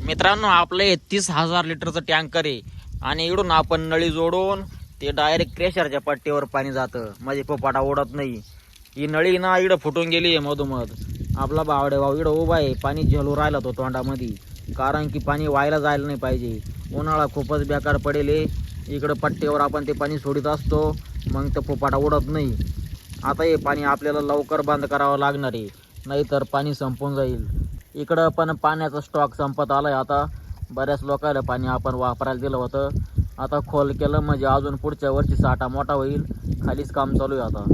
मित्रांनो आपले 30,000 लिटरचं टँकर आहे आणि इकडून आपण नळी जोडून ते डायरेक्ट क्रेशरच्या पट्टीवर पाणी जातं, म्हणजे पोपाटा ओढत नाही. ही नळी ना इकडं फुटून गेली आहे मधोमध. आपला बावडे भाऊ इकडं उभा आहे, पाणी झेलू राहिला तो तोंडामध्ये, कारण की पाणी व्हायला जायला नाही पाहिजे. उन्हाळा खूपच बेकार पडेल. इकडं पट्टीवर आपण ते पाणी सोडित असतो, मग ते पोपाटा उडत नाही. आता हे पाणी आपल्याला लवकर बंद करावं लागणार आहे, नाहीतर पाणी संपून जाईल. इकडं पण पाण्याचा स्टॉक संपत आलाय. आता बऱ्याच लोकांना पाणी आपण वापरायला दिलं होतं, आता खोल केलं म्हणजे अजून पुढच्या वर्षी साठा मोठा होईल. खालीच काम चालू आहे. आता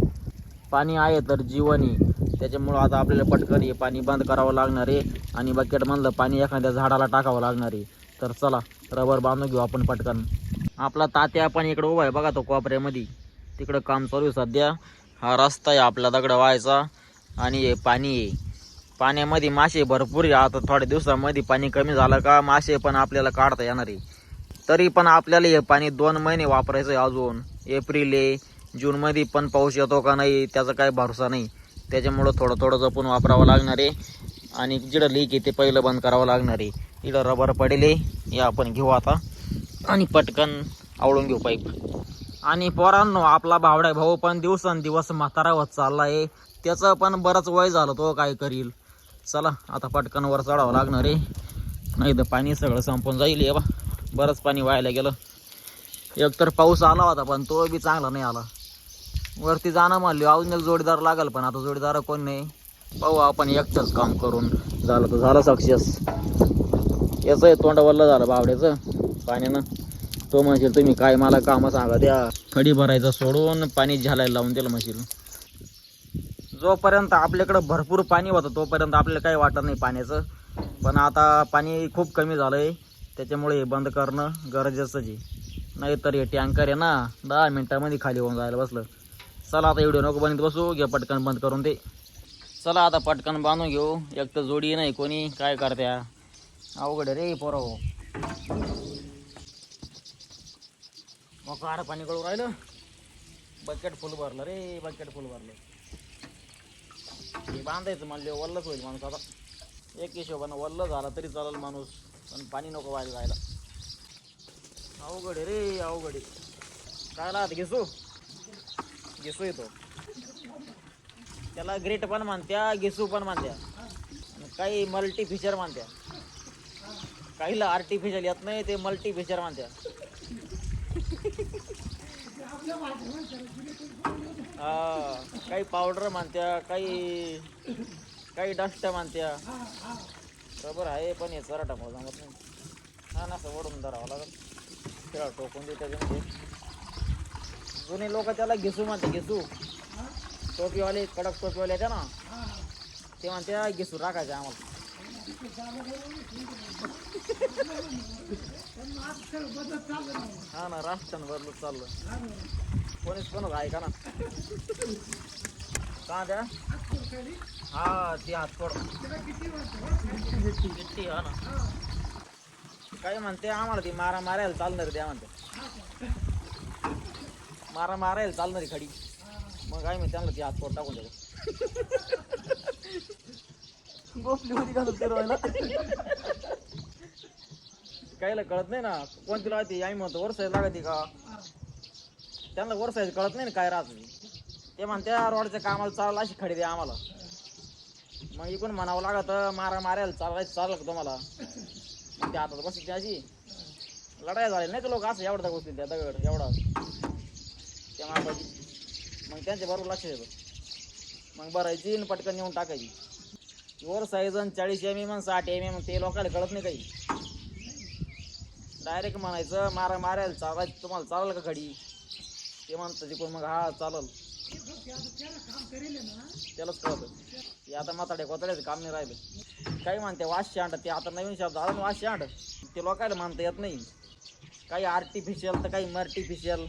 पाणी आहे तर जीवन आहे, त्याच्यामुळं आता आपल्याला पटकन हे पाणी बंद करावं लागणार आहे आणि बकेटमधलं पाणी एखाद्या झाडाला टाकावं लागणार आहे. तर चला रबर बांधून घेऊ आपण पटकन. आपला तात्या पण इकडं उभा आहे बघा, तो कोपऱ्यामध्ये, तिकडं काम चालू आहे सध्या. हा रस्ता आहे आपला दगड व्हायचा आणि हे पाणी आहे. पाण्यामध्ये मासे भरपूर आहे. आता थोड्या दिवसामध्ये पाणी कमी झालं का मासे पण आपल्याला काढता येणार आहे. तरी पण आपल्याला हे पाणी 2 महिने वापरायचं आहे अजून. एप्रिल आहे, जूनमध्ये पण पाऊस येतो का नाही त्याचा काही भरोसा नाही. त्याच्यामुळं थोडं थोडं जपून वापरावं लागणार आहे आणि जिडं लीक आहे ते पहिलं बंद करावं लागणार आहे. इकडं रबर पडेल हे आपण घेऊ आता आणि पटकन आवळून घेऊ पाईप. आणि पोरांनो आपला बावडा भाऊ पण दिवसेंदिवस म्हातारा होत चालला आहे. त्याचं पण बरंच वय झालं, तो काय करील. चला आता पटकन वर चढावं लागणार आहे, नाही तर पाणी सगळं संपून जाईल. हे बा बरंच पाणी व्हायला गेलं. एकतर पाऊस आला होता पण तो बी चांगला नाही आला. वरती जाणं म्हणलं अजून एक जोडीदार लागल, पण आता जोडीदार कोण नाही. पाहू आपण एकटंच काम करून. झालं तर झालं सक्सेस. याचं तोंड वल्लं झालं बावड्याचं पाण्यानं. तो म्हणशील तुम्ही काय मला कामं सांगा द्या. खडी भरायचं सोडून पाणी झालायला लावून दिलं म्हणशील. जोपर्यंत आपल्याकडं भरपूर पाणी होतं तोपर्यंत आपल्याला काही वाटत नाही पाण्याचं, पण आता पाणी खूप कमी झालं आहे, त्याच्यामुळे हे बंद करणं गरजेचंच आहे. नाहीतर हे टँकर आहे ना 10 मिनटामध्ये खाली होऊन जायला बसलं. चला आता व्हिडिओ नको बनत बसू, घे पटकन बंद करून दे. चला आता पटकन बांधून घेऊ. एक तर जोडी नाही कोणी, काय करत्या अवघड रे पोरं. मग कार पाणी गळू राहिलं. बकेट फुल भरलं रे, बकेट फुल भरलं. हे बांधायचं म्हणले वल्लच होईल माणूस. आता एक हिशोबानं वल्ल झाला तरी चालेल माणूस, पण पाणी नको व्हायला जायला. अवघड आहे रे, अवघड आहे. काय आता घेसू घेसू येतो त्याला. ग्रेट पण म्हणत्या, घेसू पण म्हणत्या, काही मल्टी फिचर म्हणत्या. काहीला आर्टिफिशियल येत नाही, ते मल्टी फिचर म्हणत्या. हा काही पावडर म्हणत्या, काही डस्ट म्हणत्या. बरोबर आहे, पण हे चरा टाकावं जमत नाही. हा ना, असं ओढून धरावं लागेल, खेळा टोकून दे त्याच्यामध्ये. जुने लोक त्याला घेसू म्हणते, घेसू. टोपीवाले, कडक टोपीवाले येते ना, ते म्हणते घेसू राखायचे आम्हाला. हा ना, राष्ट्रन बदलत चाललं. कोणीच कोणच ऐका ना. का द्या हा ती हातफोड किती. हा ना, काही म्हणते आम्हाला ती मारा मारायला चालणार द्या म्हणते. मारा मारायला चालणारी खडी. मग काय मी त्यांना ती हातफोड टाकून देतो. गोपली होती का फिरवायला. काहीला कळत नाही ना कोणती राहते. आई म्हणतो वर साईज लागते का, त्यांना वर साईज कळत नाही ना काय राहत. ते म्हणत्या रोडच्या कामाला चालला अशी खडी द्या आम्हाला. मग इकडून म्हणावं लागत मारा मारायला चाललं का तुम्हाला. मग ते हातात बसते अशी लढाई झाली नाही तर लोक असं एवढा बसतील त्या दगड एवढा त्या मापाची. मग त्यांच्या बरोबर लक्ष देतो. मग भरायची आणि पटकन नेऊन टाकायची. वर साईज 40 mm 60 mm ते लोकांना कळत नाही काही. डायरेक्ट म्हणायचं मारा मारायला चालायचं तुम्हाला चालेल का खडी. ते म्हणतं तिकडून मग हा चालेल. त्यालाच कळतं. हे आता म्हाताड्या कोताड्याचं काम नाही राहिलं. काही म्हणते वाशे अंड, ते आता नवीन शब्द आला ना वाशे अंड, ते लोकांना म्हणता येत नाही. काही आर्टिफिशियल तर काही मर्टिफिशियल.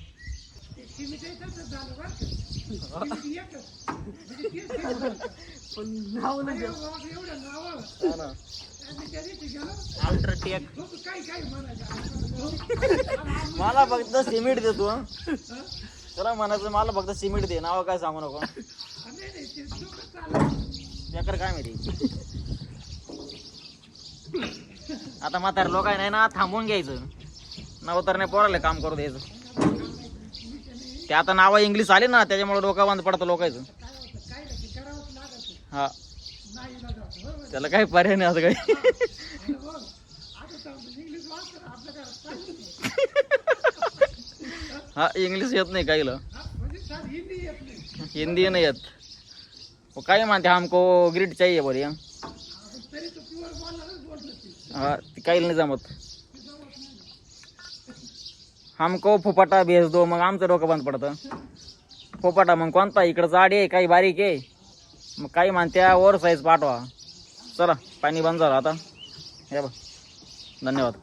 अल्ट्राटेक मला फक्त सिमेंट देतो. त्याला म्हणायचं मला फक्त सिमेंट दे, नाव काय सांगू नको. त्याकर काय माहिती. आता म्हातारे लोक नाही ना थांबून घ्यायचं, नवतरने पोराले काम करू द्यायचं. ते आता नाव इंग्लिश आले ना त्याच्यामुळे डोका बंद पडतं लोकांचं. हा त्याला काही पर्याय नाही असं काही. हा इंग्लिश येत नाही काहीला, हिंदी नाही येत. वो काय म्हणते हमको ग्रिड चाहिए बोलिए. हा काही नाही जमत. हमको फुपाटा भेज दो, मग आमचं डोकं बंद पडतं. फुपाटा मग कोणता, इकडं जाड आहे काही बारीक आहे, मग काही म्हणत्या ओव्हर साईज पाठवा. चला पाणी बंद झालं आता. हे बघ धन्यवाद.